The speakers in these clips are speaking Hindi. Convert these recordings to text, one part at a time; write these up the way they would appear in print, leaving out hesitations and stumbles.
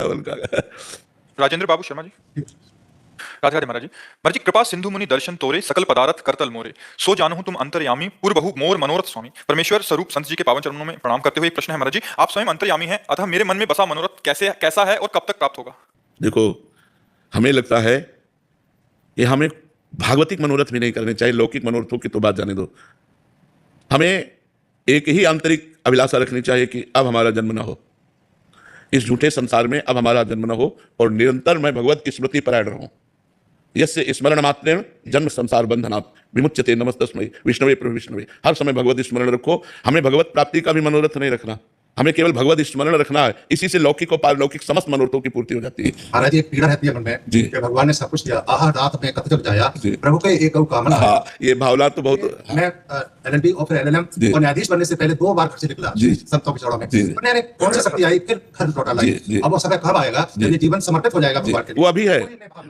उनका। राजेंद्र बाबू शर्मा जी। राधे राधे महाराज जी। महाराज जी, कृपा सिंधु मुनि दर्शन तोरे, सकल पदारथ करतल मोरे, सो जानहु तुम अंतर्यामी, पूर्वहु मोर मनोरथ स्वामी। परमेश्वर स्वरूप संत जी के पावन चरणों में प्रणाम करते हुए एक प्रश्न है महाराज जी, आप स्वयं अंतर्यामी हैं, अतः मेरे मन में बसा मनोरथ कैसा है और कब तक प्राप्त होगा? देखो, हमें लगता है कि हमें भागवतिक मनोरथ भी नहीं करने चाहिए, लौकिक मनोरथों की तो बात जाने दो। हमें एक ही आंतरिक अभिलाषा रखनी चाहिए कि अब हमारा जन्म न हो, इस झूठे संसार में अब हमारा जन्म न हो, और निरंतर मैं भगवत की स्मृति परायण रहूं। यस्य स्मरण मात्रेण जन्म संसार बंधनात् विमुच्यते नमस्तस्मै विष्णवे प्रभु विष्णवे। हर समय भगवत स्मरण रखो। हमें भगवत प्राप्ति का भी मनोरथ नहीं रखना, हमें केवल भगवत स्मरण रखना है। इसी से लौकिक और पारलौकिक समस्त मनोरथों की पूर्ति हो जाती है। महाराज, एक पीड़ा रहती है मन में जी, कि भगवान ने सब कुछ दिया, आहा रात में कथ जग जाया, जी, प्रभु के एक गौ कामना। हाँ, ये भावना तो बहुत। मैं LLB और फिर LLM और न्यायाधीश बनने से पहले 2 बार घर से निकला संतों की चौड़ों में। मैंने कौन सी शक्ति आई, फिर घर लौटा लाई। अब वो समय कब आएगा ये जीवन समर्पित हो जाएगा भगवान के लिए? वो अभी है,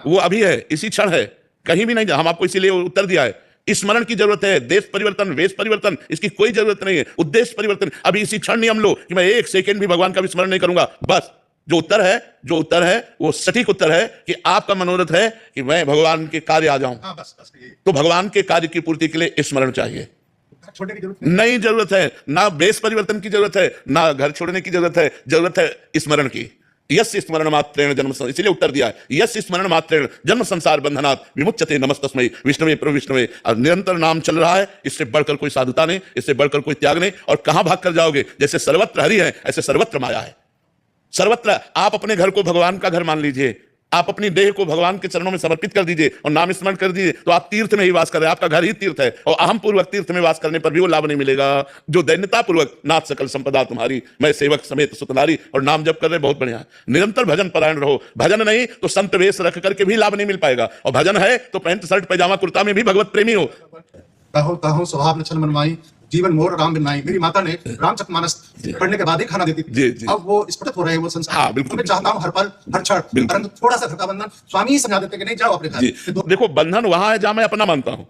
वो अभी है, इसी क्षण है, कहीं भी नहीं। हम आपको इसीलिए उत्तर दिया है, स्मरण की जरूरत है। देश परिवर्तन, वेश परिवर्तन, इसकी कोई जरूरत नहीं है। उद्देश्य परिवर्तन अभी इसी क्षण नियम लो कि मैं 1 सेकंड भी भगवान का विस्मरण नहीं करूंगा। बस जो उत्तर है वो सटीक उत्तर है कि आपका मनोरथ है कि मैं भगवान के कार्य आ जाऊं। बस तो भगवान के कार्य की पूर्ति के लिए स्मरण चाहिए। छोड़ने की जरूरत नहीं जरूरत है, ना वेश परिवर्तन की जरूरत है, ना घर छोड़ने की जरूरत है स्मरण की। यस्य स्मरण मात्रेण जन्म, इसीलिए उत्तर दिया है, यस्य स्मरण मात्रेण जन्म संसार बंधनात् विमुच्यते नमस्तस्मै विष्णवे प्रभु विष्णवे। निरंतर नाम चल रहा है, इससे बढ़कर कोई साधुता नहीं, इससे बढ़कर कोई त्याग नहीं। और कहां भाग कर जाओगे? जैसे सर्वत्र हरि है, ऐसे सर्वत्र माया है। सर्वत्र आप अपने घर को भगवान का घर मान लीजिए, आप अपनी देह को भगवान के चरणों में समर्पित कर दीजिए और नाम स्मरण कर दीजिए, तो आप तीर्थ में ही वास कर रहे हैं। आपका घर ही तीर्थ है, और अहम पूर्वक तीर्थ में वास करने पर भी वो लाभ नहीं मिलेगा जो दैन्यता पूर्वक नाथ सकल संपदा तुम्हारी, मैं सेवक समेत सुतनारी, और नाम जप कर रहे, बहुत बढ़िया। निरंतर भजन परायण रहो। भजन नहीं तो संत वेश रख करके भी लाभ नहीं मिल पाएगा, और भजन है तो पैंट शर्ट पैजामा कुर्ता में भी भगवत प्रेमी हो। ताहू स्वभाव लक्षण मनमाई, जीवन मोर राम बिनाई। मेरी माता ने रामचरितमानस पढ़ने के बाद ही खाना देती थी। अब वो स्फुटित हो रहे हैं वो संस्कार। हाँ, बिल्कुल। मैं चाहता हूँ हर पल हर क्षण, परंतु थोड़ा सा घर का बंधन स्वामी ही समझा देते कि नहीं जाओ अपने घर। देखो, बंधन वहां है जहां मैं अपना मानता हूं,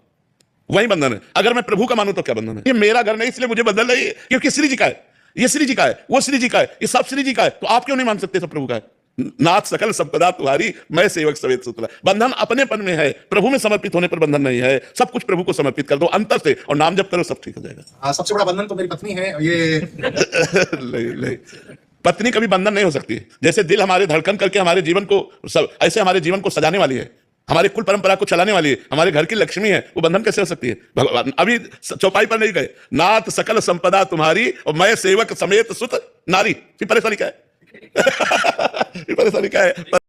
वही बंधन है। अगर मैं प्रभु का मानूं तो क्या बंधन है? ये मेरा घर नहीं, इसलिए मुझे बंधन नहीं है, क्योंकि श्री जी का है, ये श्री जी का है, वो श्री जी का है, ये सब श्री जी का है। तो आप क्यों नहीं मान सकते सब प्रभु का है? नाथ सकल संपदा तुम्हारी, मैं सेवक समेत सुतला। बंधन अपनेपन में है, प्रभु में समर्पित होने पर बंधन नहीं है। सब कुछ प्रभु को समर्पित कर दो अंतर से, और नाम जप करो, सब ठीक हो जाएगा। सबसे बड़ा बंधन तो मेरी पत्नी है। ये नहीं, पत्नी कभी बंधन नहीं हो सकती। जैसे दिल हमारे धड़कन करके हमारे जीवन को ऐसे हमारे जीवन को सजाने वाली है, हमारे कुल परंपरा को चलाने वाली है, हमारे घर की लक्ष्मी है, वो बंधन कैसे हो सकती है? भगवान अभी चौपाई पर नहीं गए, नाथ सकल संपदा तुम्हारी और मैं सेवक समेत सुत नारी। फिर परेशानी क्या है? फिर परेशानी क्या है?